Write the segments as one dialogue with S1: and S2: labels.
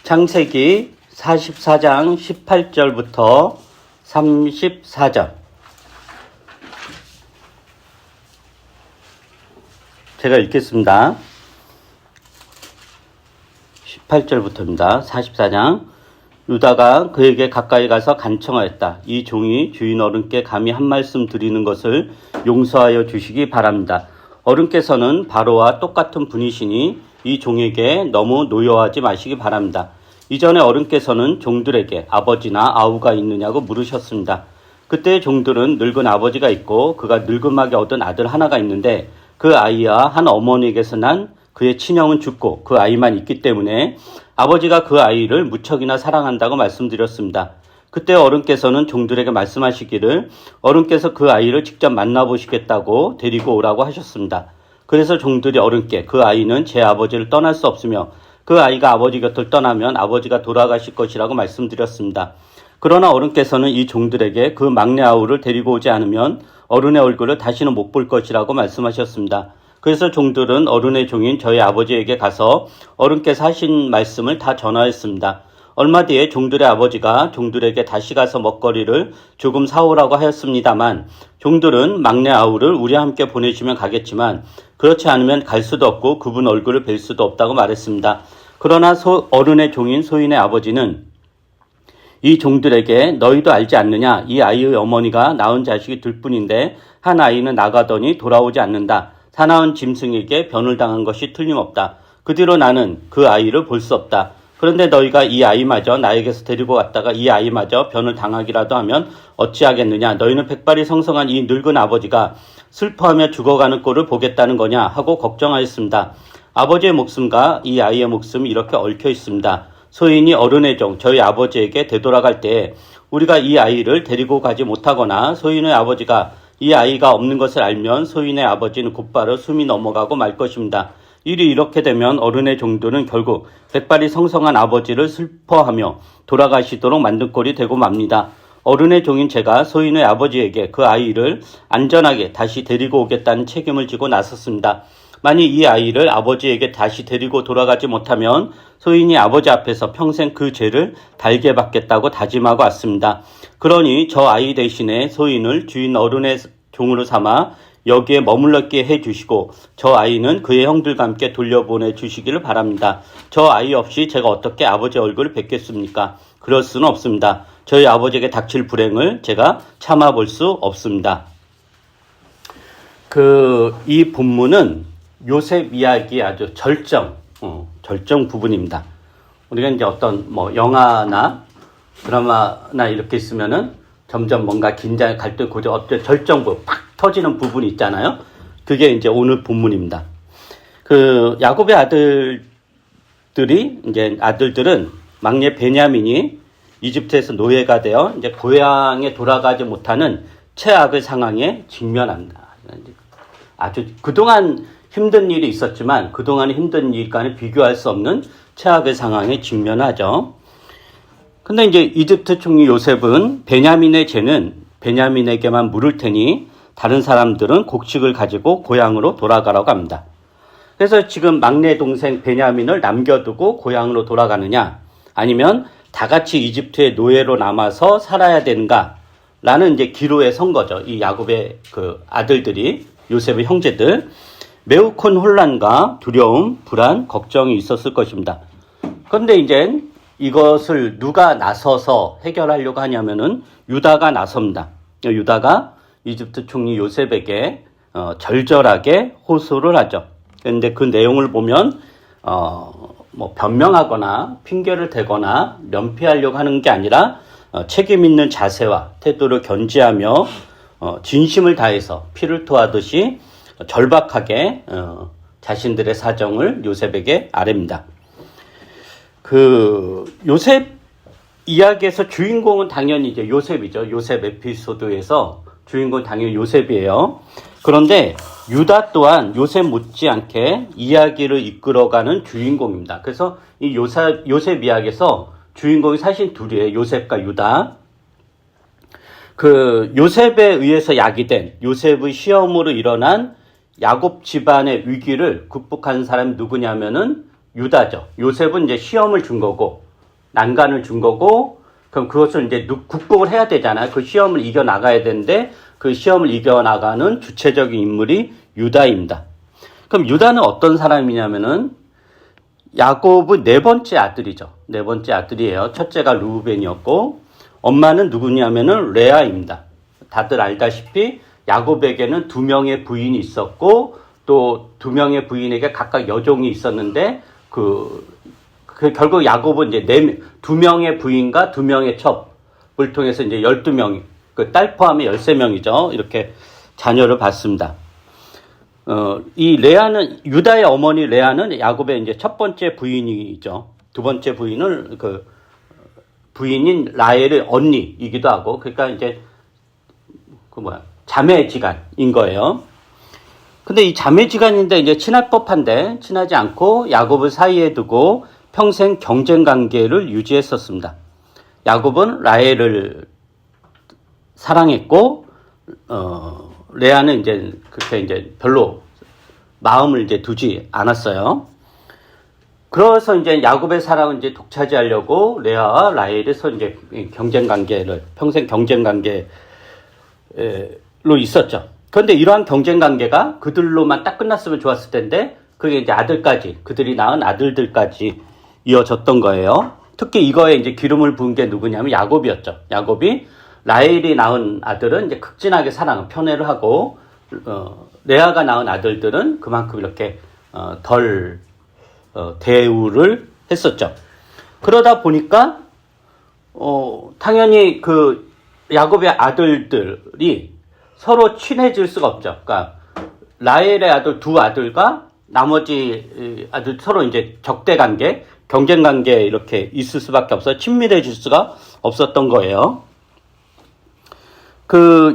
S1: 창세기 44장 18절부터 34절. 제가 읽겠습니다. 18절부터입니다. 44장. 유다가 그에게 가까이 가서 간청하였다. 이 종이 주인 어른께 감히 한 말씀 드리는 것을 용서하여 주시기 바랍니다. 어른께서는 바로와 똑같은 분이시니 이 종에게 너무 노여워하지 마시기 바랍니다. 이전에 어른께서는 종들에게 아버지나 아우가 있느냐고 물으셨습니다. 그때 종들은 늙은 아버지가 있고 그가 늙음하게 얻은 아들 하나가 있는데 그 아이와 한 어머니에게서 난 그의 친형은 죽고 그 아이만 있기 때문에 아버지가 그 아이를 무척이나 사랑한다고 말씀드렸습니다. 그때 어른께서는 종들에게 말씀하시기를 어른께서 그 아이를 직접 만나보시겠다고 데리고 오라고 하셨습니다. 그래서 종들이 어른께 그 아이는 제 아버지를 떠날 수 없으며 그 아이가 아버지 곁을 떠나면 아버지가 돌아가실 것이라고 말씀드렸습니다. 그러나 어른께서는 이 종들에게 그 막내 아우를 데리고 오지 않으면 어른의 얼굴을 다시는 못 볼 것이라고 말씀하셨습니다. 그래서 종들은 어른의 종인 저희 아버지에게 가서 어른께서 하신 말씀을 다 전하였습니다. 얼마 뒤에 종들의 아버지가 종들에게 다시 가서 먹거리를 조금 사오라고 하였습니다만 종들은 막내 아우를 우리와 함께 보내시면 가겠지만 그렇지 않으면 갈 수도 없고 그분 얼굴을 뵐 수도 없다고 말했습니다. 그러나 어른의 종인 소인의 아버지는 이 종들에게 너희도 알지 않느냐? 이 아이의 어머니가 낳은 자식이 둘뿐인데 한 아이는 나가더니 돌아오지 않는다. 사나운 짐승에게 변을 당한 것이 틀림없다. 그 뒤로 나는 그 아이를 볼 수 없다. 그런데 너희가 이 아이마저 나에게서 데리고 갔다가 이 아이마저 변을 당하기라도 하면 어찌하겠느냐? 너희는 백발이 성성한 이 늙은 아버지가 슬퍼하며 죽어가는 꼴을 보겠다는 거냐? 하고 걱정하였습니다. 아버지의 목숨과 이 아이의 목숨이 이렇게 얽혀 있습니다. 소인이 어른의 종 저희 아버지에게 되돌아갈 때 우리가 이 아이를 데리고 가지 못하거나 소인의 아버지가 이 아이가 없는 것을 알면 소인의 아버지는 곧바로 숨이 넘어가고 말 것입니다. 일이 이렇게 되면 어른의 종들은 결국 백발이 성성한 아버지를 슬퍼하며 돌아가시도록 만든 꼴이 되고 맙니다. 어른의 종인 제가 소인의 아버지에게 그 아이를 안전하게 다시 데리고 오겠다는 책임을 지고 나섰습니다. 만약 이 아이를 아버지에게 다시 데리고 돌아가지 못하면 소인이 아버지 앞에서 평생 그 죄를 달게 받겠다고 다짐하고 왔습니다. 그러니 저 아이 대신에 소인을 주인 어른의 종으로 삼아 여기에 머물렀게 해주시고 저 아이는 그의 형들과 함께 돌려보내 주시기를 바랍니다. 저 아이 없이 제가 어떻게 아버지 얼굴을 뵙겠습니까? 그럴 수는 없습니다. 저희 아버지에게 닥칠 불행을 제가 참아볼 수 없습니다. 이 본문은 요셉 이야기의 아주 절정 부분입니다. 우리가 이제 어떤 영화나 드라마나 이렇게 있으면은 점점 뭔가 긴장, 갈등, 고조, 어떤 절정부, 팍 터지는 부분이 있잖아요. 그게 이제 오늘 본문입니다. 야곱의 아들들은 막내 베냐민이 이집트에서 노예가 되어 이제 고향에 돌아가지 못하는 최악의 상황에 직면합니다. 아주 그동안 힘든 일이 있었지만 그동안의 힘든 일과는 비교할 수 없는 최악의 상황에 직면하죠. 근데 이제 이집트 총리 요셉은 베냐민의 죄는 베냐민에게만 물을 테니 다른 사람들은 곡식을 가지고 고향으로 돌아가라고 합니다. 그래서 지금 막내 동생 베냐민을 남겨두고 고향으로 돌아가느냐 아니면 다 같이 이집트의 노예로 남아서 살아야 되는가라는 이제 기로에 선 거죠. 이 야곱의 아들들이 요셉의 형제들. 매우 큰 혼란과 두려움, 불안, 걱정이 있었을 것입니다. 그런데 이제 이것을 누가 나서서 해결하려고 하냐면은 유다가 나섭니다. 유다가 이집트 총리 요셉에게 절절하게 호소를 하죠. 그런데 그 내용을 보면 변명하거나 핑계를 대거나 면피하려고 하는 게 아니라 책임 있는 자세와 태도를 견지하며 진심을 다해서 피를 토하듯이 절박하게 자신들의 사정을 요셉에게 아뢰입니다. 요셉 이야기에서 주인공은 당연히 이제 요셉이죠. 요셉 에피소드에서 주인공은 당연히 요셉이에요. 그런데 유다 또한 요셉 못지않게 이야기를 이끌어가는 주인공입니다. 그래서 이 요셉 이야기에서 주인공이 사실 둘이에요. 요셉과 유다. 요셉에 의해서 야기된 요셉의 시험으로 일어난 야곱 집안의 위기를 극복한 사람이 누구냐면은 유다죠. 요셉은 이제 시험을 준 거고 난간을 준 거고, 그럼 그것을 이제 극복을 해야 되잖아요. 그 시험을 이겨 나가야 되는데, 그 시험을 이겨 나가는 주체적인 인물이 유다입니다. 그럼 유다는 어떤 사람이냐면은 야곱의 네 번째 아들이죠. 네 번째 아들이에요. 첫째가 르우벤이었고, 엄마는 누구냐면은 레아입니다. 다들 알다시피 야곱에게는 두 명의 부인이 있었고, 또 두 명의 부인에게 각각 여종이 있었는데, 결국 야곱은 이제 두 명의 부인과 두 명의 첩을 통해서 이제 12명, 그 딸 포함해 13명이죠. 이렇게 자녀를 낳습니다. 이 레아는, 유다의 어머니 레아는 야곱의 이제 첫 번째 부인이죠. 두 번째 부인을, 부인인 라헬의 언니이기도 하고, 그러니까 이제, 자매지간인 거예요. 근데 이 자매지간인데 이제 친할 법한데, 친하지 않고 야곱을 사이에 두고 평생 경쟁 관계를 유지했었습니다. 야곱은 라헬을 사랑했고, 레아는 이제 그렇게 이제 별로 마음을 이제 두지 않았어요. 그래서 이제 야곱의 사랑을 이제 독차지하려고 레아와 라헬에서 이제 경쟁 관계를, 평생 경쟁 관계로 있었죠. 그런데 이러한 경쟁 관계가 그들로만 딱 끝났으면 좋았을 텐데, 그게 이제 아들까지, 그들이 낳은 아들들까지 이어졌던 거예요. 특히 이거에 이제 기름을 부은 게 누구냐면 야곱이었죠. 야곱이 라헬이 낳은 아들은 이제 극진하게 편애를 하고, 레아가 낳은 아들들은 그만큼 이렇게, 덜, 대우를 했었죠. 그러다 보니까, 당연히 야곱의 아들들이 서로 친해질 수가 없죠. 그러니까, 라헬의 아들 두 아들과 나머지 아들 서로 이제 적대 관계, 경쟁 관계 이렇게 있을 수밖에 없어요. 친밀해질 수가 없었던 거예요.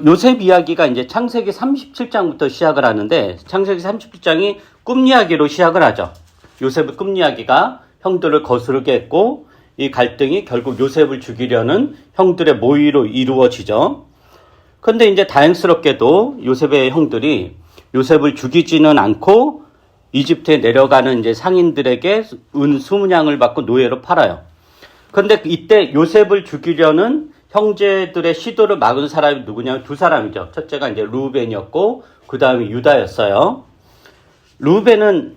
S1: 요셉 이야기가 이제 창세기 37장부터 시작을 하는데, 창세기 37장이 꿈 이야기로 시작을 하죠. 요셉의 꿈 이야기가 형들을 거스르게 했고, 이 갈등이 결국 요셉을 죽이려는 형들의 모의로 이루어지죠. 그런데 이제 다행스럽게도 요셉의 형들이 요셉을 죽이지는 않고 이집트에 내려가는 이제 상인들에게 은 20냥을 받고 노예로 팔아요. 그런데 이때 요셉을 죽이려는 형제들의 시도를 막은 사람이 누구냐면 두 사람이죠. 첫째가 이제 르우벤이었고, 그 다음에 유다였어요. 르우벤은,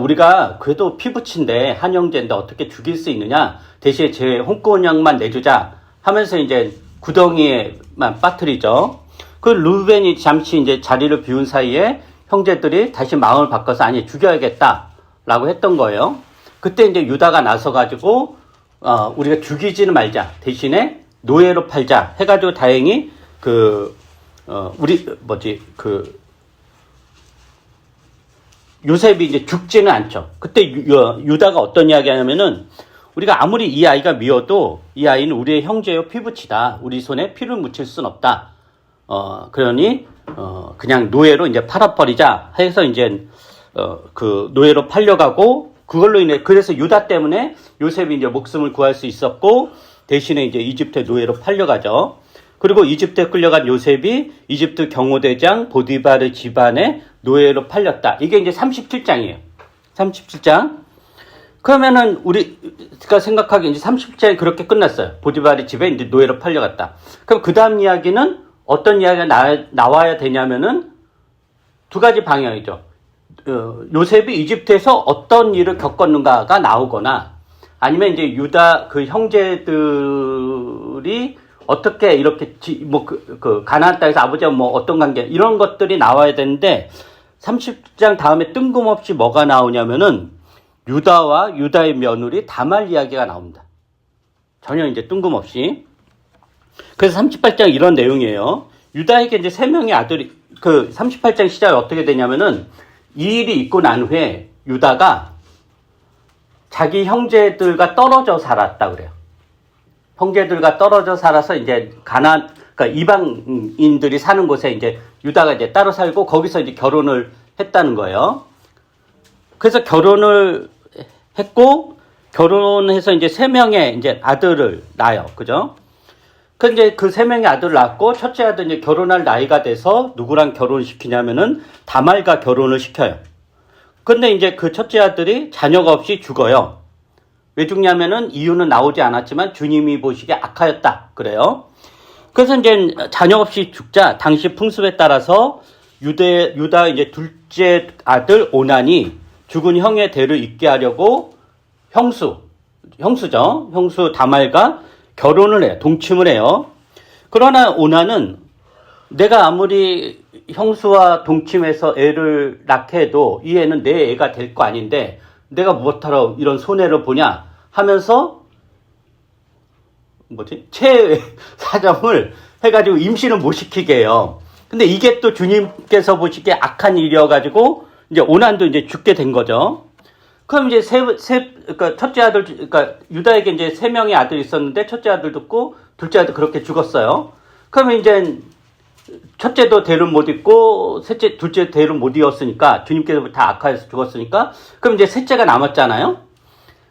S1: 우리가 그래도 피부친데, 한 형제인데 어떻게 죽일 수 있느냐? 대신에 제 홍콩냥만 내주자 하면서 이제 구덩이에만 빠뜨리죠. 그 르우벤이 잠시 이제 자리를 비운 사이에 형제들이 다시 마음을 바꿔서 아니, 죽여야겠다라고 했던 거예요. 그때 이제 유다가 나서가지고, 우리가 죽이지는 말자. 대신에 노예로 팔자 해가지고 다행히 요셉이 이제 죽지는 않죠. 그때 유다가 어떤 이야기 하냐면은, 우리가 아무리 이 아이가 미워도 이 아이는 우리의 형제요 피부치다. 우리 손에 피를 묻힐 순 없다. 그러니 그냥 노예로 이제 팔아버리자 해서 이제 노예로 팔려가고, 그걸로 인해 그래서 유다 때문에 요셉이 이제 목숨을 구할 수 있었고, 대신에 이제 이집트의 노예로 팔려가죠. 그리고 이집트에 끌려간 요셉이 이집트 경호대장 보디바르 집안의 노예로 팔렸다. 이게 이제 37장이에요. 37장. 그러면은 우리가 생각하기에 이제 37장이 그렇게 끝났어요. 보디바르 집에 이제 노예로 팔려갔다. 그럼 그 다음 이야기는 어떤 이야기가 나와야 되냐면은 두 가지 방향이죠. 요셉이 이집트에서 어떤 일을 겪었는가가 나오거나, 아니면 이제 유다 형제들이 어떻게 이렇게 가나안 땅에서 아버지와 어떤 관계, 이런 것들이 나와야 되는데, 30장 다음에 뜬금없이 뭐가 나오냐면은 유다와 유다의 며느리 다말 이야기가 나옵니다. 전혀 이제 뜬금없이. 그래서 38장 이런 내용이에요. 유다에게 이제 3명의 아들이, 38장 시작이 어떻게 되냐면은, 이 일이 있고 난 후에 유다가 자기 형제들과 떨어져 살았다 그래요. 형제들과 떨어져 살아서 이제 그러니까 이방인들이 사는 곳에 이제 유다가 이제 따로 살고, 거기서 이제 결혼을 했다는 거예요. 그래서 결혼을 했고, 결혼해서 이제 3명의 이제 아들을 낳아요. 그죠? 근데 그 3명의 아들을 낳고, 첫째 아들이 이제 결혼할 나이가 돼서 누구랑 결혼을 시키냐면은 다말과 결혼을 시켜요. 근데 이제 그 첫째 아들이 자녀가 없이 죽어요. 왜 죽냐면은 이유는 나오지 않았지만 주님이 보시기에 악하였다. 그래요. 그래서 이제 자녀 없이 죽자 당시 풍습에 따라서 유다 이제 둘째 아들 오난이 죽은 형의 대를 잇게 하려고 형수죠. 형수 다말과 결혼을 해요. 동침을 해요. 그러나 오난은 내가 아무리 형수와 동침해서 애를 낳게 해도 이 애는 내 애가 될 거 아닌데 내가 무엇하러 이런 손해를 보냐 하면서 최애 사정을 해가지고 임신을 못 시키게 해요. 근데 이게 또 주님께서 보시기에 악한 일이어가지고 이제 오난도 이제 죽게 된 거죠. 그럼 이제 그러니까 첫째 아들, 그러니까 유다에게 이제 3명의 아들이 있었는데 첫째 아들 죽고 둘째 아들 그렇게 죽었어요. 그러면 이제 첫째도 대를 못 잇고 둘째 대를 못 이었으니까 주님께서 다 악하여서 죽었으니까 그럼 이제 셋째가 남았잖아요.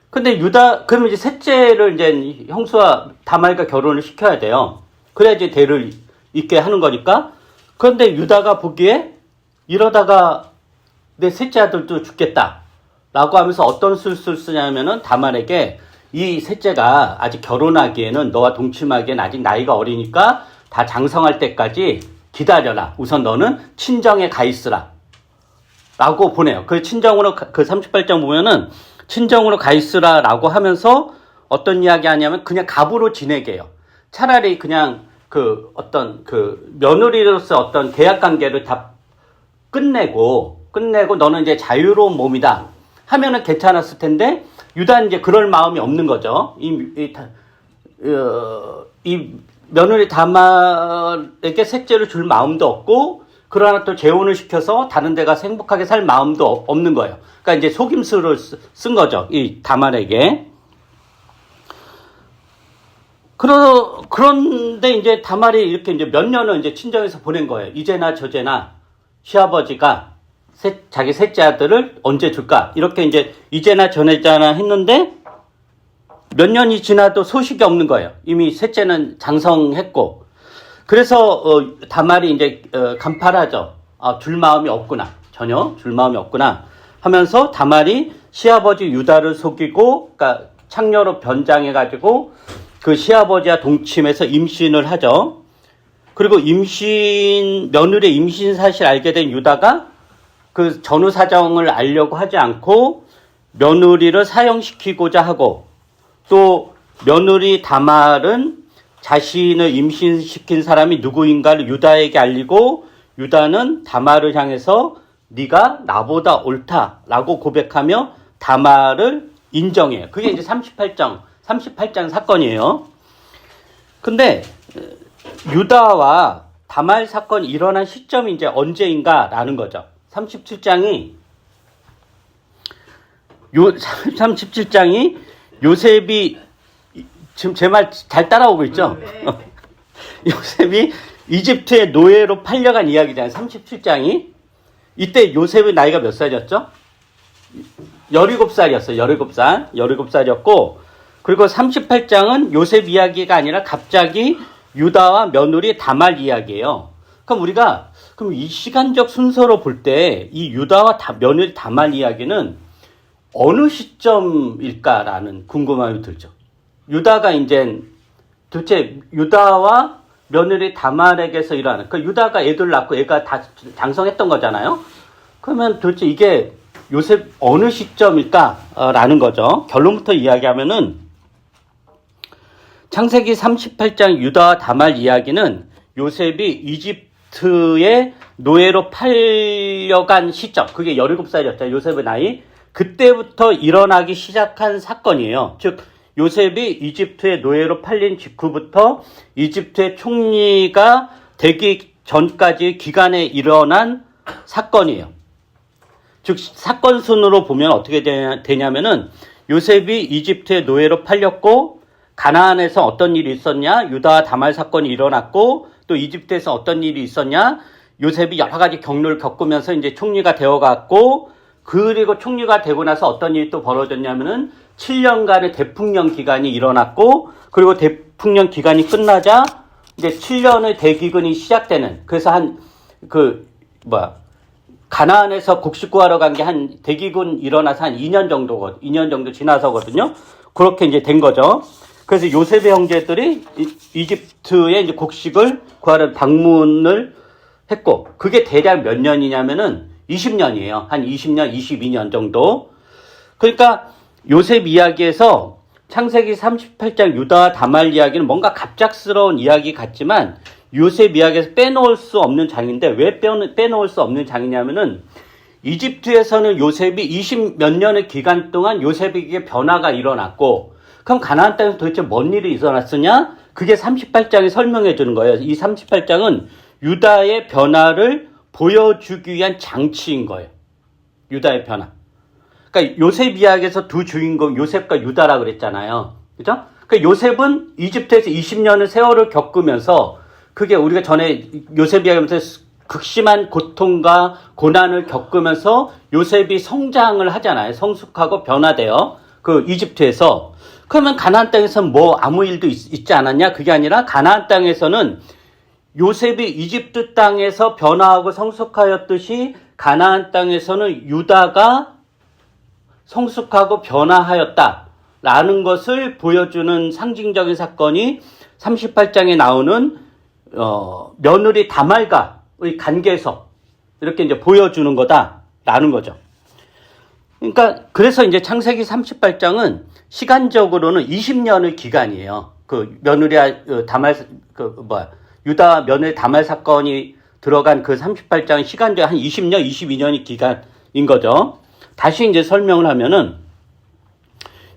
S1: 근데 그러면 이제 셋째를 이제 형수와 다말과 결혼을 시켜야 돼요. 그래야 이제 대를 잇게 하는 거니까. 그런데 유다가 보기에 이러다가 내 셋째 아들도 죽겠다. 라고 하면서 어떤 술수를 쓰냐면은 다말에게 이 셋째가 아직 결혼하기에는 너와 동침하기에는 아직 나이가 어리니까 다 장성할 때까지 기다려라. 우선 너는 친정에 가 있으라. 라고 보내요. 그 친정으로, 그 38장 보면은 친정으로 가 있으라 라고 하면서 어떤 이야기 하냐면 그냥 갑으로 지내게 해요. 차라리 그냥 며느리로서 어떤 계약 관계를 다 끝내고 너는 이제 자유로운 몸이다. 하면은 괜찮았을 텐데, 유다는 이제 그럴 마음이 없는 거죠. 이 며느리 다말에게 셋째를 줄 마음도 없고, 그러나 또 재혼을 시켜서 다른 데 가서 행복하게 살 마음도 없는 거예요. 그러니까 이제 속임수를 쓴 거죠. 이 다말에게. 그런데 이제 다말이 이렇게 이제 몇 년을 이제 친정에서 보낸 거예요. 이제나 저제나 시아버지가 자기 셋째 아들을 언제 줄까? 이렇게 이제나 저제나 했는데 몇 년이 지나도 소식이 없는 거예요. 이미 셋째는 장성했고. 그래서 다말이 이제 간파하죠. 줄 마음이 없구나. 전혀 줄 마음이 없구나 하면서 다말이 시아버지 유다를 속이고, 그러니까 창녀로 변장해가지고 그 시아버지와 동침해서 임신을 하죠. 그리고 며느리의 임신 사실 알게 된 유다가 그 전후 사정을 알려고 하지 않고 며느리를 사형시키고자 하고, 또 며느리 다말은 자신을 임신시킨 사람이 누구인가를 유다에게 알리고, 유다는 다말을 향해서 네가 나보다 옳다라고 고백하며 다말을 인정해요. 그게 이제 38장 사건이에요. 근데 유다와 다말 사건이 일어난 시점이 이제 언제인가라는 거죠. 37장이 요셉이 지금 제 말 잘 따라오고 있죠? 요셉이 이집트의 노예로 팔려간 이야기잖아요. 37장이. 이때 요셉의 나이가 몇 살이었죠? 17살이었어요. 17살이었고, 그리고 38장은 요셉 이야기가 아니라 갑자기 유다와 며느리 다말 이야기예요. 그럼 이 시간적 순서로 볼 때 이 유다와 며느리 다말 이야기는 어느 시점일까라는 궁금함이 들죠. 유다가 이제 도대체 유다와 며느리 다말에게서 일어나는, 유다가 애들 낳고 애가 다 장성했던 거잖아요. 그러면 도대체 이게 요셉 어느 시점일까라는 거죠. 결론부터 이야기하면은 창세기 38장 유다와 다말 이야기는 요셉이 이집트의 노예로 팔려간 시점, 그게 17살이었죠. 요셉의 나이. 그때부터 일어나기 시작한 사건이에요. 즉 요셉이 이집트의 노예로 팔린 직후부터 이집트의 총리가 되기 전까지 기간에 일어난 사건이에요. 즉 사건 순으로 보면 어떻게 되냐면은 요셉이 이집트의 노예로 팔렸고, 가나안에서 어떤 일이 있었냐, 유다와 다말 사건이 일어났고, 또 이집트에서 어떤 일이 있었냐, 요셉이 여러 가지 경로를 겪으면서 이제 총리가 되어갔고, 그리고 총리가 되고 나서 어떤 일이 또 벌어졌냐면은 7년간의 대풍령 기간이 일어났고, 그리고 대풍령 기간이 끝나자 이제 7년의 대기근이 시작되는, 그래서 가나안에서 곡식 구하러 간 게 대기근 일어나서 한 2년 정도 지나서거든요. 그렇게 이제 된 거죠. 그래서 요셉의 형제들이 이집트의 이제 곡식을 구하러 방문을 했고, 그게 대략 몇 년이냐면은 20년이에요. 한 20년, 22년 정도. 그러니까 요셉 이야기에서 창세기 38장 유다와 다말 이야기는 뭔가 갑작스러운 이야기 같지만 요셉 이야기에서 빼놓을 수 없는 장인데, 왜 빼놓을 수 없는 장이냐면은 이집트에서는 요셉이 20 몇 년의 기간 동안 요셉에게 변화가 일어났고, 그럼 가나안 땅에서 도대체 뭔 일이 일어났으냐? 그게 38장이 설명해 주는 거예요. 이 38장은 유다의 변화를 보여주기 위한 장치인 거예요. 유다의 변화. 그러니까 요셉 이야기에서 두 주인공 요셉과 유다라 그랬잖아요. 그죠? 그러니까 요셉은 이집트에서 20년의 세월을 겪으면서, 그게 우리가 전에 요셉 이야기하면서 극심한 고통과 고난을 겪으면서 요셉이 성장을 하잖아요. 성숙하고 변화돼요. 그 이집트에서. 그러면 가나안 땅에서는 뭐 아무 일도 있지 않았냐? 그게 아니라 가나안 땅에서는 요셉이 이집트 땅에서 변화하고 성숙하였듯이 가나안 땅에서는 유다가 성숙하고 변화하였다라는 것을 보여주는 상징적인 사건이 38장에 나오는 며느리 다말과의 관계에서 이렇게 이제 보여주는 거다라는 거죠. 그러니까 그래서 이제 창세기 38장은 시간적으로는 20년의 기간이에요. 그 며느리 다말 유다 며느리 다말 사건이 들어간 그 38장은 시간적으로 한 20년, 22년의 기간인 거죠. 다시 이제 설명을 하면은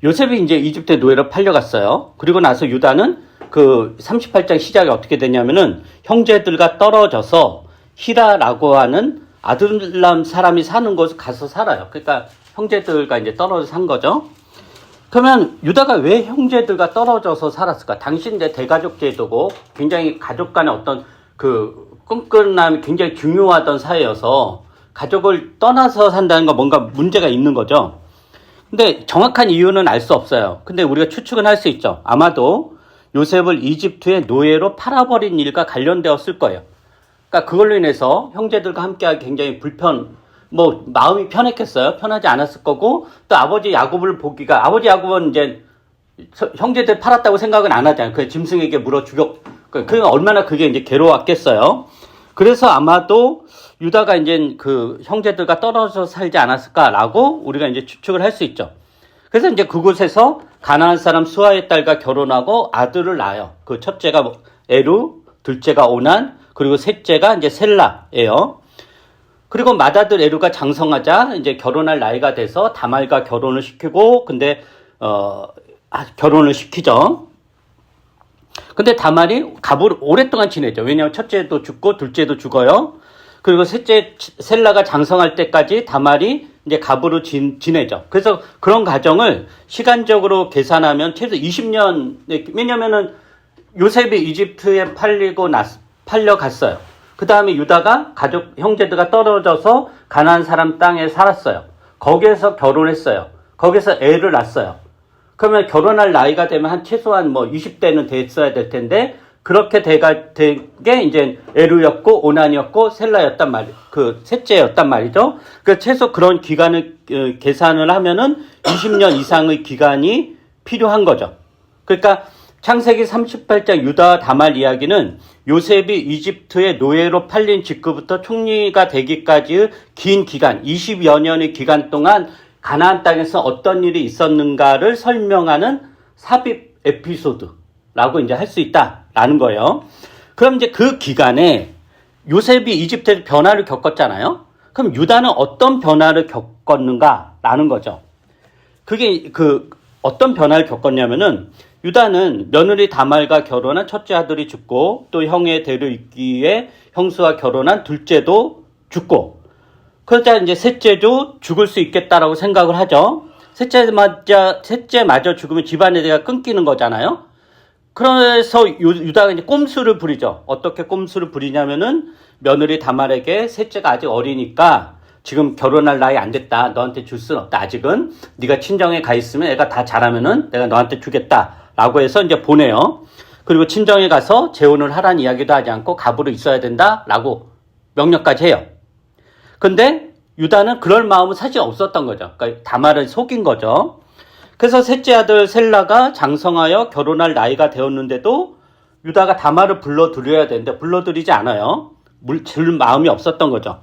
S1: 요셉이 이제 이집트에 노예로 팔려갔어요. 그리고 나서 유다는 그 38장 시작이 어떻게 되냐면은 형제들과 떨어져서 히라라고 하는 아둘람 사람이 사는 곳에 가서 살아요. 그러니까 형제들과 이제 떨어져 산 거죠. 그러면 유다가 왜 형제들과 떨어져서 살았을까? 당시 이제 대가족 제도고 굉장히 가족 간의 어떤 그 끈끈함이 굉장히 중요하던 사회여서 가족을 떠나서 산다는 건 뭔가 문제가 있는 거죠. 근데 정확한 이유는 알 수 없어요. 근데 우리가 추측은 할 수 있죠. 아마도 요셉을 이집트의 노예로 팔아버린 일과 관련되었을 거예요. 그러니까 그걸로 인해서 형제들과 함께하기 굉장히 마음이 편했겠어요. 편하지 않았을 거고, 또 아버지 야곱을 보기가, 아버지 야곱은 이제 형제들 팔았다고 생각은 안 하잖아요. 그 짐승에게 물어 그러니까 얼마나 그게 이제 괴로웠겠어요. 그래서 아마도 유다가 이제 그 형제들과 떨어져 살지 않았을까라고 우리가 이제 추측을 할 수 있죠. 그래서 이제 그곳에서 가나안 사람 수아의 딸과 결혼하고 아들을 낳아요. 그 첫째가 에루, 둘째가 오난, 그리고 셋째가 이제 셀라예요. 그리고 맏아들 에루가 장성하자 이제 결혼할 나이가 돼서 다말과 결혼을 시키고, 근데 결혼을 시키죠. 근데 다말이 갑으로 오랫동안 지내죠. 왜냐하면 첫째도 죽고 둘째도 죽어요. 그리고 셋째 셀라가 장성할 때까지 다말이 이제 갑으로 지내죠. 그래서 그런 과정을 시간적으로 계산하면 최소 20년, 왜냐면은 요셉이 이집트에 팔려갔어요. 그 다음에 유다가 형제들과 떨어져서 가나안 사람 땅에 살았어요. 거기에서 결혼했어요. 거기서 애를 낳았어요. 그러면 결혼할 나이가 되면 한 최소한 20대는 됐어야 될 텐데, 그렇게 되게 이제 에루였고 오난이었고 셀라였단 그 셋째였단 말이죠. 그 최소 그런 기간을 계산을 하면은 20년 이상의 기간이 필요한 거죠. 그러니까 창세기 38장 유다와 다말 이야기는 요셉이 이집트의 노예로 팔린 직후부터 총리가 되기까지의 긴 기간, 20여 년의 기간 동안 가나안 땅에서 어떤 일이 있었는가를 설명하는 삽입 에피소드라고 이제 할 수 있다라는 거예요. 그럼 이제 그 기간에 요셉이 이집트에서 변화를 겪었잖아요. 그럼 유다는 어떤 변화를 겪었는가라는 거죠. 그게 어떤 변화를 겪었냐면은 유다는 며느리 다말과 결혼한 첫째 아들이 죽고, 또 형의 대를 잇기에 형수와 결혼한 둘째도 죽고, 그러자 이제 셋째도 죽을 수 있겠다라고 생각을 하죠. 셋째마저 죽으면 집안의 대가 끊기는 거잖아요. 그래서 유다가 이제 꼼수를 부리죠. 어떻게 꼼수를 부리냐면은 며느리 다말에게 셋째가 아직 어리니까 지금 결혼할 나이 안 됐다. 너한테 줄 수는 없다. 아직은 네가 친정에 가 있으면 애가 다 자라면은 내가 너한테 주겠다라고 해서 이제 보내요. 그리고 친정에 가서 재혼을 하라는 이야기도 하지 않고 갑으로 있어야 된다라고 명령까지 해요. 근데 유다는 그럴 마음은 사실 없었던 거죠. 그러니까 다말을 속인 거죠. 그래서 셋째 아들 셀라가 장성하여 결혼할 나이가 되었는데도 유다가 다말을 불러들여야 되는데 불러들이지 않아요. 줄 마음이 없었던 거죠.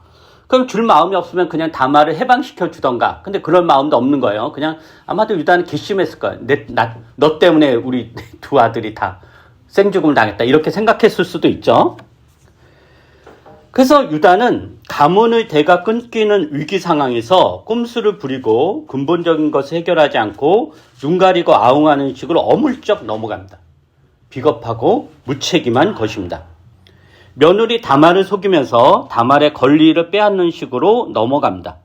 S1: 그럼 줄 마음이 없으면 그냥 다말을 해방시켜 주던가. 근데 그런 마음도 없는 거예요. 그냥 아마도 유다는 괘씸했을 거예요. 너 때문에 우리 두 아들이 다 생죽음을 당했다. 이렇게 생각했을 수도 있죠. 그래서 유다는 가문의 대가 끊기는 위기 상황에서 꼼수를 부리고 근본적인 것을 해결하지 않고 눈 가리고 아웅하는 식으로 어물쩍 넘어갑니다. 비겁하고 무책임한 것입니다. 며느리 다말을 속이면서 다말의 권리를 빼앗는 식으로 넘어갑니다.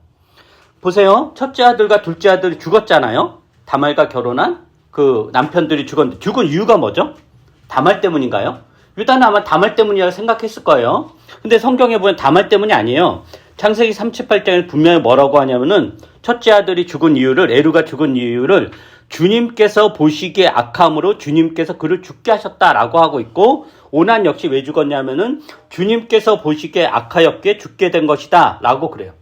S1: 보세요. 첫째 아들과 둘째 아들이 죽었잖아요. 다말과 결혼한 그 남편들이 죽었는데 죽은 이유가 뭐죠? 다말 때문인가요? 유다는 아마 다말 때문이라고 생각했을 거예요. 근데 성경에 보면 다말 때문이 아니에요. 창세기 38장에 분명히 뭐라고 하냐면은 첫째 아들이 죽은 이유를, 에루가 죽은 이유를 주님께서 보시기에 악함으로 주님께서 그를 죽게 하셨다라고 하고 있고, 오난 역시 왜 죽었냐면은 주님께서 보시기에 악하였기에 죽게 된 것이다 라고 그래요.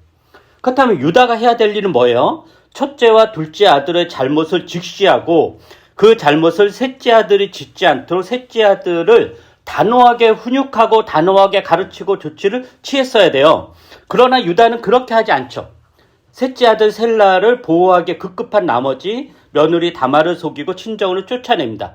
S1: 그렇다면 유다가 해야 될 일은 뭐예요? 첫째와 둘째 아들의 잘못을 직시하고 그 잘못을 셋째 아들이 짓지 않도록 셋째 아들을 단호하게 훈육하고 단호하게 가르치고 조치를 취했어야 돼요. 그러나 유다는 그렇게 하지 않죠. 셋째 아들 셀라를 보호하기 급급한 나머지 며느리 다말을 속이고 친정으로 쫓아냅니다.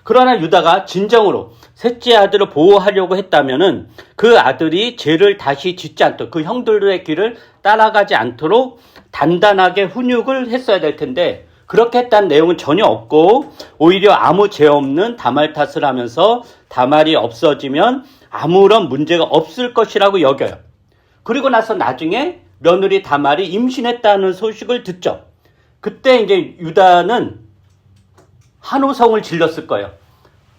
S1: 그러나 유다가 진정으로 셋째 아들을 보호하려고 했다면은 그 아들이 죄를 다시 짓지 않도록 그 형들의 길을 따라가지 않도록 단단하게 훈육을 했어야 될 텐데 그렇게 했다는 내용은 전혀 없고 오히려 아무 죄 없는 다말 탓을 하면서 다말이 없어지면 아무런 문제가 없을 것이라고 여겨요. 그리고 나서 나중에 며느리 다말이 임신했다는 소식을 듣죠. 그때 이제 유다는 한호성을 질렀을 거예요.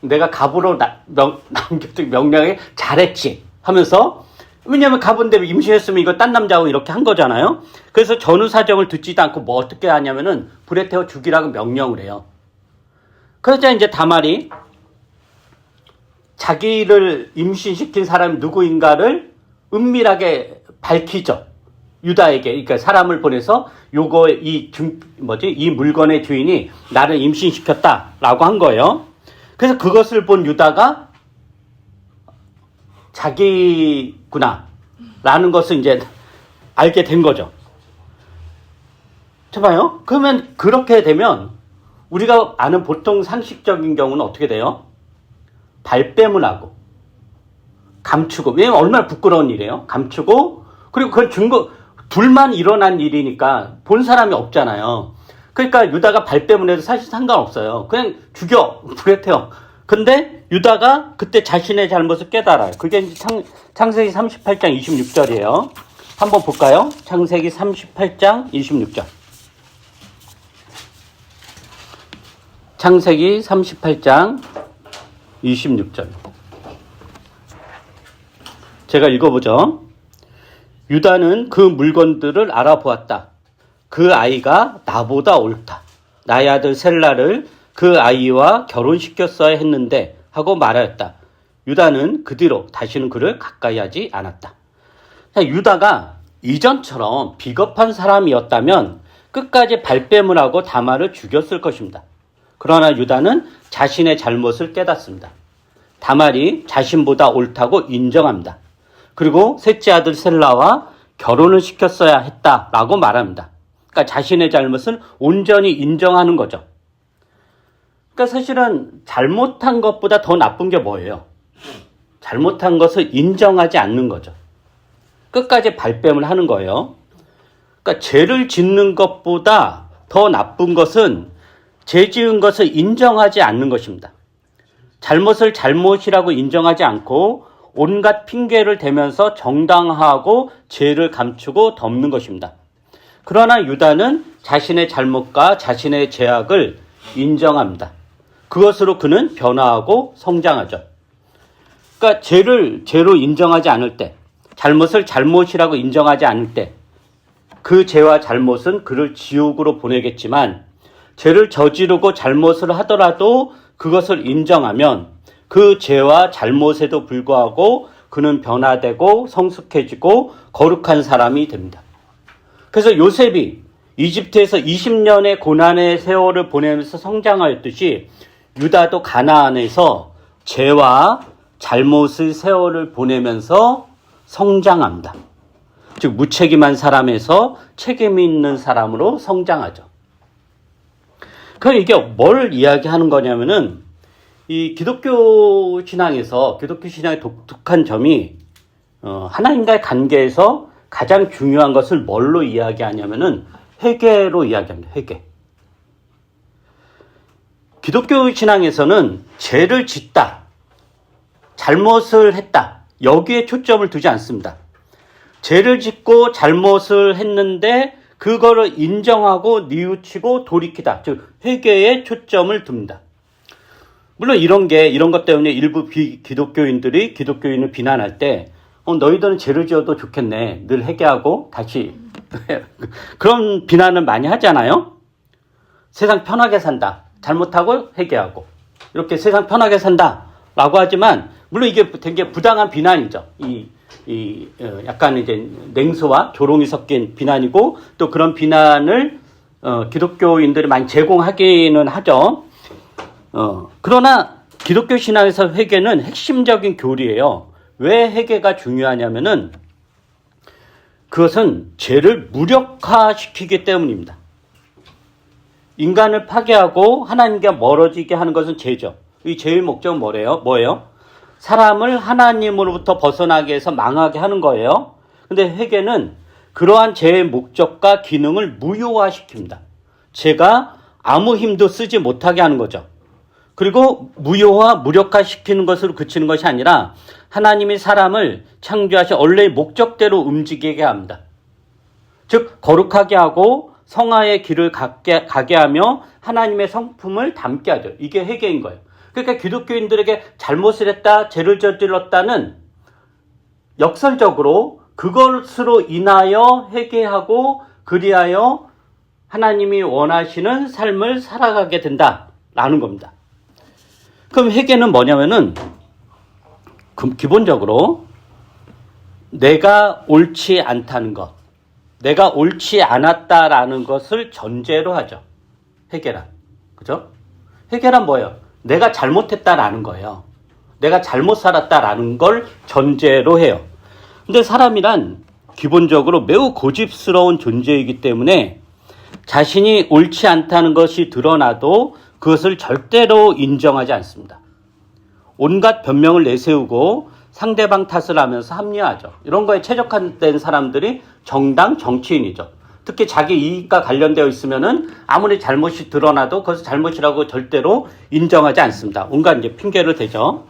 S1: 내가 갑으로 남겨둔 명령에 잘했지 하면서, 왜냐하면 갑인데 임신했으면 이거 딴 남자하고 이렇게 한 거잖아요. 그래서 전후 사정을 듣지도 않고 뭐 어떻게 하냐면은 불에 태워 죽이라고 명령을 해요. 그러자 이제 다말이 자기를 임신시킨 사람이 누구인가를 은밀하게 밝히죠. 유다에게, 그러니까 사람을 보내서 이 물건의 주인이 나를 임신시켰다라고 한 거예요. 그래서 그것을 본 유다가 자기구나 라는 것을 이제 알게 된 거죠. 자 봐요. 그러면 그렇게 되면 우리가 아는 보통 상식적인 경우는 어떻게 돼요? 발뺌을 하고 감추고, 왜냐면 얼마나 부끄러운 일이에요. 감추고, 그리고 그건 둘만 일어난 일이니까 본 사람이 없잖아요. 그러니까 유다가 발뺌을 해도 사실 상관없어요. 그냥 죽여, 불에 태워. 근데 유다가 그때 자신의 잘못을 깨달아요. 그게 이제 창세기 38장 26절이에요. 한번 볼까요? 창세기 38장 26절. 창세기 38장 26절. 제가 읽어보죠. 유다는 그 물건들을 알아보았다. 그 아이가 나보다 옳다. 나의 아들 셀라를 그 아이와 결혼시켰어야 했는데 하고 말하였다. 유다는 그 뒤로 다시는 그를 가까이 하지 않았다. 유다가 이전처럼 비겁한 사람이었다면 끝까지 발뺌을 하고 다말을 죽였을 것입니다. 그러나 유다는 자신의 잘못을 깨닫습니다. 다말이 자신보다 옳다고 인정합니다. 그리고 셋째 아들 셀라와 결혼을 시켰어야 했다라고 말합니다. 그러니까 자신의 잘못을 온전히 인정하는 거죠. 그러니까 사실은 잘못한 것보다 더 나쁜 게 뭐예요? 잘못한 것을 인정하지 않는 거죠. 끝까지 발뺌을 하는 거예요. 그러니까 죄를 짓는 것보다 더 나쁜 것은 죄 지은 것을 인정하지 않는 것입니다. 잘못을 잘못이라고 인정하지 않고 온갖 핑계를 대면서 정당화하고 죄를 감추고 덮는 것입니다. 그러나 유다는 자신의 잘못과 자신의 죄악을 인정합니다. 그것으로 그는 변화하고 성장하죠. 그러니까 죄를 죄로 인정하지 않을 때, 잘못을 잘못이라고 인정하지 않을 때, 그 죄와 잘못은 그를 지옥으로 보내겠지만 죄를 저지르고 잘못을 하더라도 그것을 인정하면 그 죄와 잘못에도 불구하고 그는 변화되고 성숙해지고 거룩한 사람이 됩니다. 그래서 요셉이 이집트에서 20년의 고난의 세월을 보내면서 성장하였듯이 유다도 가나안에서 죄와 잘못의 세월을 보내면서 성장합니다. 즉 무책임한 사람에서 책임 있는 사람으로 성장하죠. 그럼 이게 뭘 이야기하는 거냐면은 이 기독교 신앙의 독특한 점이 하나님과의 관계에서 가장 중요한 것을 뭘로 이야기하냐면은 회개로 이야기합니다. 회개. 기독교 신앙에서는 죄를 짓다, 잘못을 했다, 여기에 초점을 두지 않습니다. 죄를 짓고 잘못을 했는데 그거를 인정하고 뉘우치고 돌이키다, 즉 회개에 초점을 둡니다. 물론 이런 것 때문에 일부 기독교인들이 기독교인을 비난할 때 너희들은 죄를 지어도 좋겠네, 늘 회개하고 다시 그런 비난을 많이 하잖아요. 세상 편하게 산다, 잘못하고 회개하고 이렇게 세상 편하게 산다라고 하지만 물론 이게 되게 부당한 비난이죠. 약간 이제 냉소와 조롱이 섞인 비난이고 또 그런 비난을 기독교인들이 많이 제공하기는 하죠. 그러나 기독교 신앙에서 회개는 핵심적인 교리예요. 왜 회개가 중요하냐면은 그것은 죄를 무력화시키기 때문입니다. 인간을 파괴하고 하나님과 멀어지게 하는 것은 죄죠. 이 죄의 목적은 뭐예요? 사람을 하나님으로부터 벗어나게 해서 망하게 하는 거예요. 근데 회개는 그러한 죄의 목적과 기능을 무효화시킵니다. 죄가 아무 힘도 쓰지 못하게 하는 거죠. 그리고 무력화시키는 것으로 그치는 것이 아니라 하나님이 사람을 창조하신 원래의 목적대로 움직이게 합니다. 즉 거룩하게 하고 성화의 길을 가게 하며 하나님의 성품을 담게 하죠. 이게 회개인 거예요. 그러니까 기독교인들에게 잘못을 했다, 죄를 저질렀다는 역설적으로 그것으로 인하여 회개하고 그리하여 하나님이 원하시는 삶을 살아가게 된다라는 겁니다. 그럼 회개는 뭐냐면은 기본적으로 내가 옳지 않다는 것, 내가 옳지 않았다라는 것을 전제로 하죠. 회개란. 그죠? 회개란 뭐예요? 내가 잘못했다라는 거예요. 내가 잘못 살았다라는 걸 전제로 해요. 근데 사람이란 기본적으로 매우 고집스러운 존재이기 때문에 자신이 옳지 않다는 것이 드러나도 그것을 절대로 인정하지 않습니다. 온갖 변명을 내세우고 상대방 탓을 하면서 합리화하죠. 이런 거에 최적화된 사람들이 정당 정치인이죠. 특히 자기 이익과 관련되어 있으면은 아무리 잘못이 드러나도 그것을 잘못이라고 절대로 인정하지 않습니다. 온갖 이제 핑계를 대죠.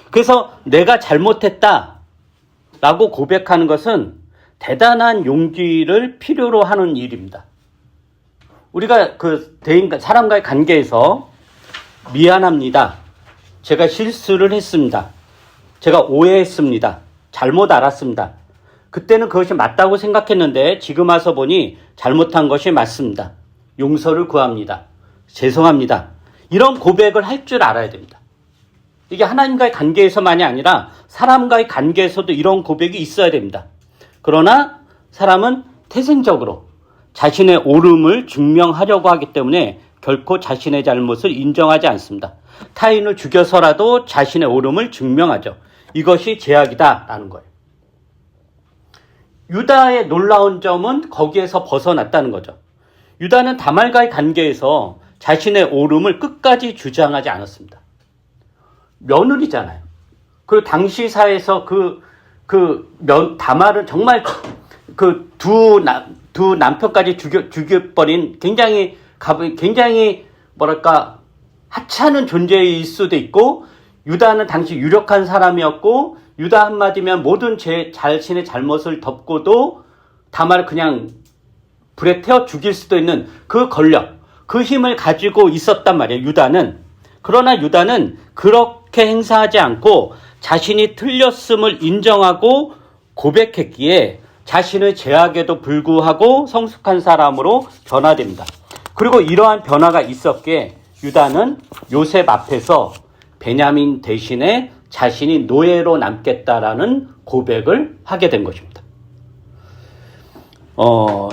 S1: 그래서 내가 잘못했다라고 고백하는 것은 대단한 용기를 필요로 하는 일입니다. 우리가 사람과의 관계에서 미안합니다, 제가 실수를 했습니다, 제가 오해했습니다, 잘못 알았습니다, 그때는 그것이 맞다고 생각했는데 지금 와서 보니 잘못한 것이 맞습니다, 용서를 구합니다, 죄송합니다, 이런 고백을 할 줄 알아야 됩니다. 이게 하나님과의 관계에서만이 아니라 사람과의 관계에서도 이런 고백이 있어야 됩니다. 그러나 사람은 태생적으로 자신의 옳음을 증명하려고 하기 때문에 결코 자신의 잘못을 인정하지 않습니다. 타인을 죽여서라도 자신의 옳음을 증명하죠. 이것이 죄악이다라는 거예요. 유다의 놀라운 점은 거기에서 벗어났다는 거죠. 유다는 다말과의 관계에서 자신의 옳음을 끝까지 주장하지 않았습니다. 며느리잖아요. 그리고 당시 사회에서 다말은 정말 두 남편까지 죽여버린 굉장히 뭐랄까 하찮은 존재일 수도 있고, 유다는 당시 유력한 사람이었고 유다 한마디면 모든 자신의 잘못을 덮고도 다말을 그냥 불에 태워 죽일 수도 있는 그 권력, 그 힘을 가지고 있었단 말이에요, 유다는. 그러나 유다는 그렇게 행사하지 않고 자신이 틀렸음을 인정하고 고백했기에 자신의 죄악에도 불구하고 성숙한 사람으로 변화됩니다. 그리고 이러한 변화가 있었기에 유다는 요셉 앞에서 베냐민 대신에 자신이 노예로 남겠다라는 고백을 하게 된 것입니다.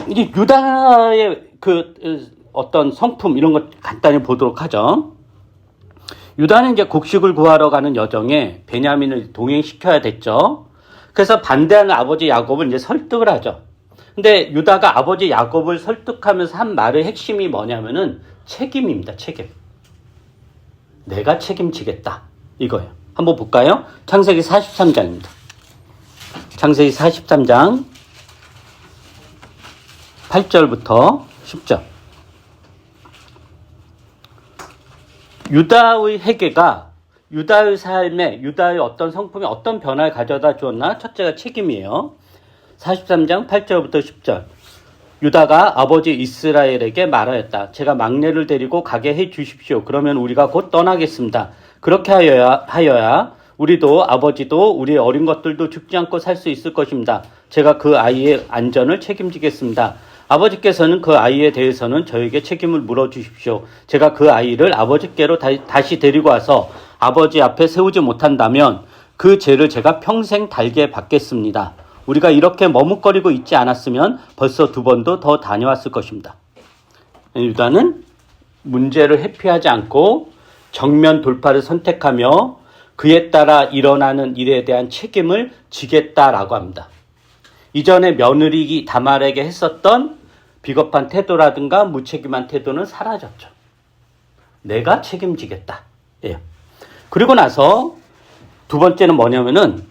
S1: 이제 유다의 어떤 성품 이런 것 간단히 보도록 하죠. 유다는 이제 곡식을 구하러 가는 여정에 베냐민을 동행시켜야 됐죠. 그래서 반대하는 아버지 야곱을 이제 설득을 하죠. 근데 유다가 아버지 야곱을 설득하면서 한 말의 핵심이 뭐냐면은 책임입니다. 책임. 내가 책임지겠다. 이거예요. 한번 볼까요? 창세기 43장입니다. 창세기 43장 8절부터 10절. 유다의 회개가 유다의 삶에 유다의 어떤 성품에 어떤 변화를 가져다 주었나? 첫째가 책임이에요. 43장 8절부터 10절. 유다가 아버지 이스라엘에게 말하였다. 제가 막내를 데리고 가게 해 주십시오. 그러면 우리가 곧 떠나겠습니다. 그렇게 하여야 우리도 아버지도 우리 어린 것들도 죽지 않고 살 수 있을 것입니다. 제가 그 아이의 안전을 책임지겠습니다. 아버지께서는 그 아이에 대해서는 저에게 책임을 물어주십시오. 제가 그 아이를 아버지께로 다시 데리고 와서 아버지 앞에 세우지 못한다면 그 죄를 제가 평생 달게 받겠습니다. 우리가 이렇게 머뭇거리고 있지 않았으면 벌써 2번도 더 다녀왔을 것입니다. 유다는 문제를 회피하지 않고 정면 돌파를 선택하며 그에 따라 일어나는 일에 대한 책임을 지겠다라고 합니다. 이전에 며느리 다말에게 했었던 비겁한 태도라든가 무책임한 태도는 사라졌죠. 내가 책임지겠다. 예. 그리고 나서 두 번째는 뭐냐면은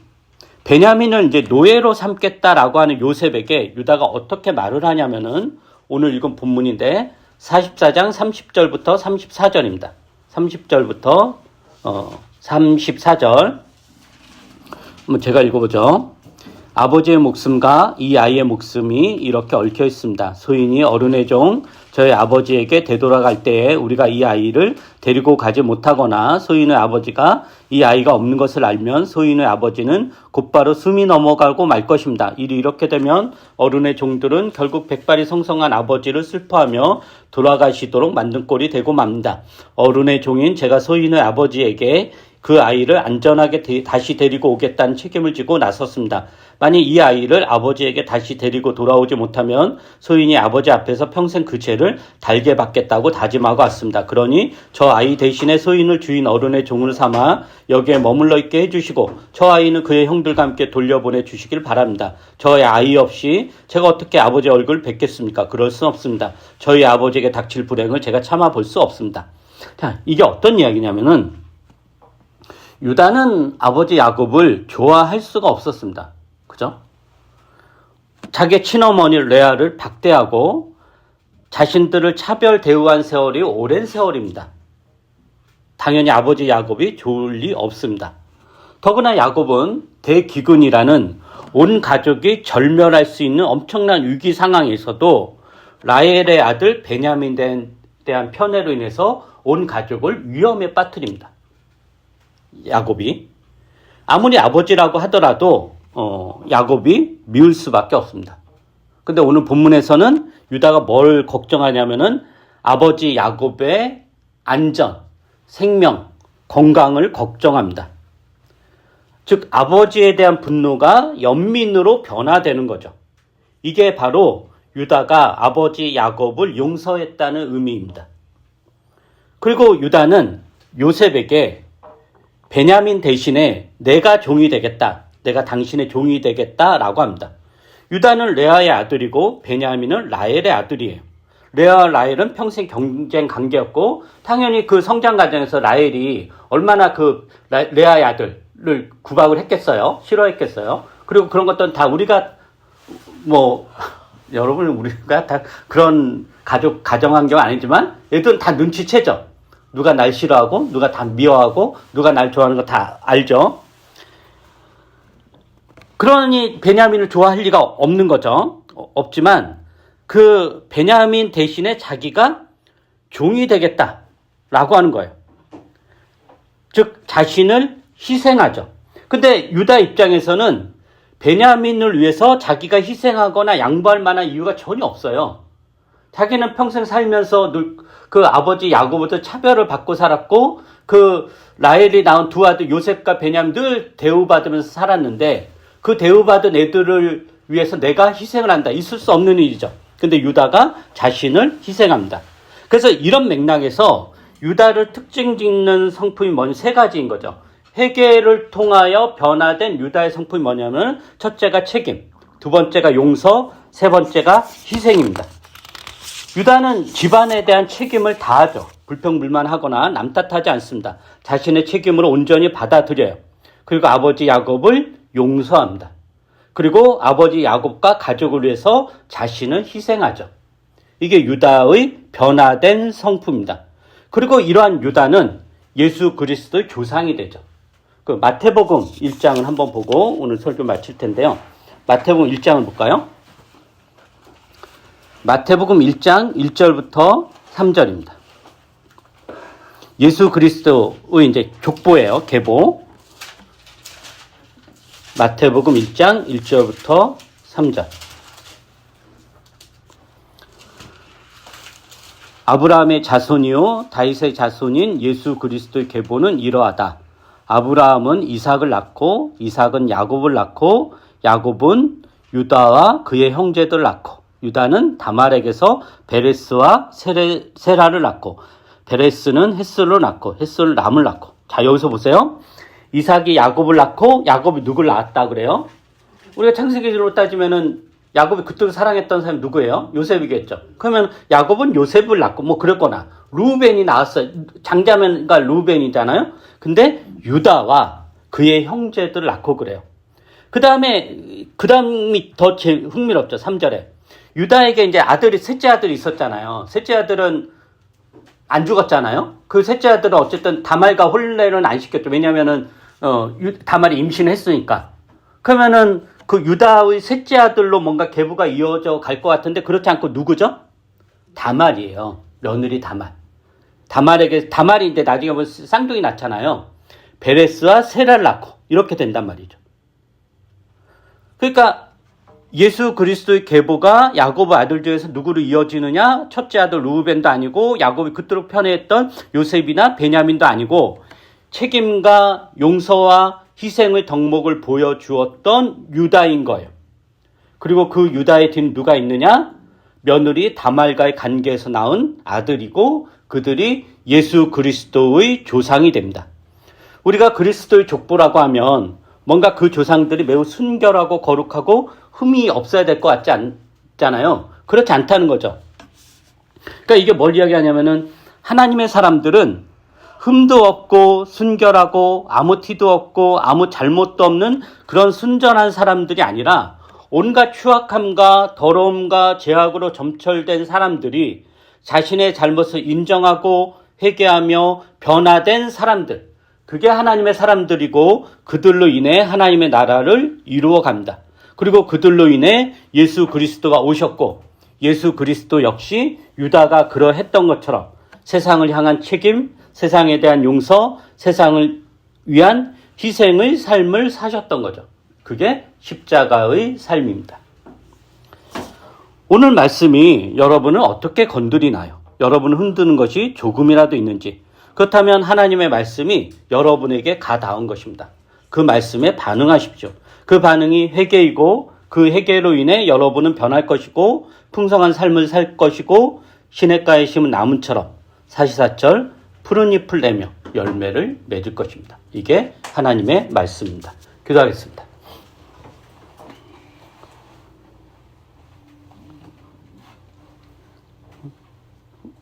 S1: 베냐민을 이제 노예로 삼겠다라고 하는 요셉에게 유다가 어떻게 말을 하냐면은 오늘 읽은 본문인데 44장 30절부터 34절입니다. 30절부터 34절. 한번 제가 읽어보죠. 아버지의 목숨과 이 아이의 목숨이 이렇게 얽혀 있습니다. 소인이 어른의 종 저희 아버지에게 되돌아갈 때에 우리가 이 아이를 데리고 가지 못하거나 소인의 아버지가 이 아이가 없는 것을 알면 소인의 아버지는 곧바로 숨이 넘어가고 말 것입니다. 이렇게 되면 어른의 종들은 결국 백발이 성성한 아버지를 슬퍼하며 돌아가시도록 만든 꼴이 되고 맙니다. 어른의 종인 제가 소인의 아버지에게 그 아이를 안전하게 다시 데리고 오겠다는 책임을 지고 나섰습니다. 만약 이 아이를 아버지에게 다시 데리고 돌아오지 못하면 소인이 아버지 앞에서 평생 그 죄를 달게 받겠다고 다짐하고 왔습니다. 그러니 저 아이 대신에 소인을 주인 어른의 종을 삼아 여기에 머물러 있게 해주시고 저 아이는 그의 형들과 함께 돌려보내 주시길 바랍니다. 저의 아이 없이 제가 어떻게 아버지 얼굴을 뵙겠습니까? 그럴 수는 없습니다. 저희 아버지에게 닥칠 불행을 제가 참아볼 수 없습니다. 자, 이게 어떤 이야기냐면은 유다는 아버지 야곱을 좋아할 수가 없었습니다. 그죠? 자기 친어머니 레아를 박대하고 자신들을 차별 대우한 세월이 오랜 세월입니다. 당연히 아버지 야곱이 좋을 리 없습니다. 더구나 야곱은 대기근이라는 온 가족이 절멸할 수 있는 엄청난 위기 상황에서도 라헬의 아들 베냐민에 대한 편애로 인해서 온 가족을 위험에 빠뜨립니다. 야곱이 아무리 아버지라고 하더라도 야곱이 미울 수밖에 없습니다. 근데 오늘 본문에서는 유다가 뭘 걱정하냐면은 아버지 야곱의 안전, 생명, 건강을 걱정합니다. 즉 아버지에 대한 분노가 연민으로 변화되는 거죠. 이게 바로 유다가 아버지 야곱을 용서했다는 의미입니다. 그리고 유다는 요셉에게 베냐민 대신에 내가 종이 되겠다. 내가 당신의 종이 되겠다라고 합니다. 유다는 레아의 아들이고 베냐민은 라헬의 아들이에요. 레아와 라헬은 평생 경쟁 관계였고 당연히 그 성장 과정에서 라헬이 얼마나 그 레아의 아들을 구박을 했겠어요. 싫어했겠어요. 그리고 그런 것들은 다 우리가 여러분 우리가 다 그런 가정 환경 아니지만 얘들은 다 눈치채죠. 누가 날 싫어하고 누가 다 미워하고 누가 날 좋아하는 거 다 알죠. 그러니 베냐민을 좋아할 리가 없는 거죠. 없지만 그 베냐민 대신에 자기가 종이 되겠다라고 하는 거예요. 즉 자신을 희생하죠. 근데 유다 입장에서는 베냐민을 위해서 자기가 희생하거나 양보할 만한 이유가 전혀 없어요. 자기는 평생 살면서 그 아버지 야곱부터 차별을 받고 살았고 그 라헬이 낳은 두 아들 요셉과 베냐민 늘 대우받으면서 살았는데 그 대우받은 애들을 위해서 내가 희생을 한다. 있을 수 없는 일이죠. 근데 유다가 자신을 희생합니다. 그래서 이런 맥락에서 유다를 특징 짓는 성품이 뭐냐? 세 가지인 거죠. 회개를 통하여 변화된 유다의 성품이 뭐냐면 첫째가 책임, 두 번째가 용서, 세 번째가 희생입니다. 유다는 집안에 대한 책임을 다하죠. 불평불만하거나 남 탓하지 않습니다. 자신의 책임을 온전히 받아들여요. 그리고 아버지 야곱을 용서합니다. 그리고 아버지 야곱과 가족을 위해서 자신을 희생하죠. 이게 유다의 변화된 성품입니다. 그리고 이러한 유다는 예수 그리스도의 조상이 되죠. 그 마태복음 1장을 한번 보고 오늘 설교 마칠 텐데요. 마태복음 1장을 볼까요? 마태복음 1장 1절부터 3절입니다. 예수 그리스도의 이제 족보예요. 계보. 마태복음 1장 1절부터 3절. 아브라함의 자손이요 다윗의 자손인 예수 그리스도의 계보는 이러하다. 아브라함은 이삭을 낳고 이삭은 야곱을 낳고 야곱은 유다와 그의 형제들을 낳고 유다는 다말에게서 베레스와 세라를 낳고 베레스는 헷슬을 낳고 헷슬은 람을 낳고. 자, 여기서 보세요. 이삭이 야곱을 낳고 야곱이 누구를 낳았다 그래요? 우리가 창세기로 따지면은 야곱이 그토록 사랑했던 사람이 누구예요? 요셉이겠죠. 그러면 야곱은 요셉을 낳고 뭐 그랬거나 루벤이 나왔어요. 장자면가 루벤이잖아요. 근데 유다와 그의 형제들을 낳고 그래요. 그 다음이 더 흥미롭죠. 3절에. 유다에게 이제 셋째 아들이 있었잖아요. 셋째 아들은 안 죽었잖아요. 그 셋째 아들은 어쨌든 다말과 혼례는 안 시켰죠. 왜냐면은, 다말이 임신했으니까. 그러면은 그 유다의 셋째 아들로 뭔가 계보가 이어져 갈 것 같은데 그렇지 않고 누구죠? 다말이에요. 며느리 다말. 다말이 이제 나중에 보면 쌍둥이 낳잖아요. 베레스와 세라를 낳고 이렇게 된단 말이죠. 그러니까 예수 그리스도의 계보가 야곱의 아들 중에서 누구로 이어지느냐? 첫째 아들 루벤도 아니고 야곱이 그토록 편애했던 요셉이나 베냐민도 아니고 책임과 용서와 희생의 덕목을 보여주었던 유다인 거예요. 그리고 그 유다의 뒤는 누가 있느냐? 며느리 다말과의 관계에서 낳은 아들이고 그들이 예수 그리스도의 조상이 됩니다. 우리가 그리스도의 족보라고 하면 뭔가 그 조상들이 매우 순결하고 거룩하고 흠이 없어야 될 것 같지 않잖아요. 그렇지 않다는 거죠. 그러니까 이게 뭘 이야기하냐면은 하나님의 사람들은 흠도 없고 순결하고 아무 티도 없고 아무 잘못도 없는 그런 순전한 사람들이 아니라 온갖 추악함과 더러움과 죄악으로 점철된 사람들이 자신의 잘못을 인정하고 회개하며 변화된 사람들. 그게 하나님의 사람들이고 그들로 인해 하나님의 나라를 이루어 갑니다. 그리고 그들로 인해 예수 그리스도가 오셨고 예수 그리스도 역시 유다가 그러했던 것처럼 세상을 향한 책임, 세상에 대한 용서, 세상을 위한 희생의 삶을 사셨던 거죠. 그게 십자가의 삶입니다. 오늘 말씀이 여러분을 어떻게 건드리나요? 여러분을 흔드는 것이 조금이라도 있는지. 그렇다면 하나님의 말씀이 여러분에게 가닿은 것입니다. 그 말씀에 반응하십시오. 그 반응이 회개이고 그 회개로 인해 여러분은 변할 것이고 풍성한 삶을 살 것이고 시냇가에 심은 나무처럼 사시사철 푸른 잎을 내며 열매를 맺을 것입니다. 이게 하나님의 말씀입니다. 기도하겠습니다.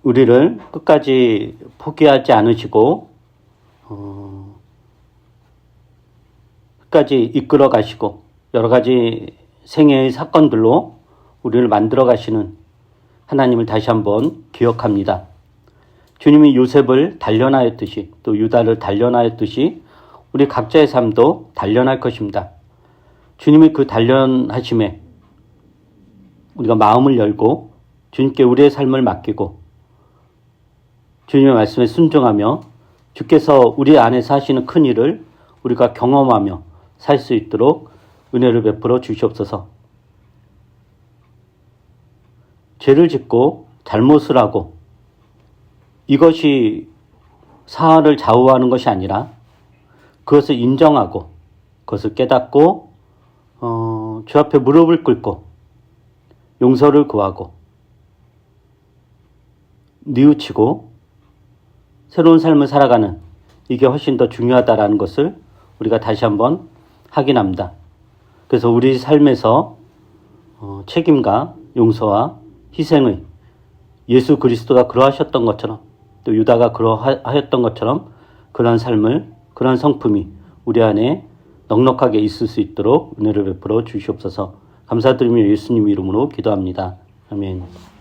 S1: 우리를 끝까지 포기하지 않으시고 끝까지 이끌어 가시고 여러 가지 생애의 사건들로 우리를 만들어 가시는 하나님을 다시 한번 기억합니다. 주님이 요셉을 단련하였듯이 또 유다를 단련하였듯이 우리 각자의 삶도 단련할 것입니다. 주님이 그 단련하심에 우리가 마음을 열고 주님께 우리의 삶을 맡기고 주님의 말씀에 순종하며 주께서 우리 안에서 하시는 큰 일을 우리가 경험하며 살 수 있도록 은혜를 베풀어 주시옵소서. 죄를 짓고 잘못을 하고 이것이 사활을 좌우하는 것이 아니라 그것을 인정하고 그것을 깨닫고 주 앞에 무릎을 꿇고 용서를 구하고 뉘우치고 새로운 삶을 살아가는 이게 훨씬 더 중요하다라는 것을 우리가 다시 한번 확인합니다. 그래서 우리 삶에서 책임과 용서와 희생의 예수 그리스도가 그러하셨던 것처럼 또 유다가 그러하였던 것처럼 그러한 삶을 그러한 성품이 우리 안에 넉넉하게 있을 수 있도록 은혜를 베풀어 주시옵소서. 감사드리며 예수님 이름으로 기도합니다. 아멘.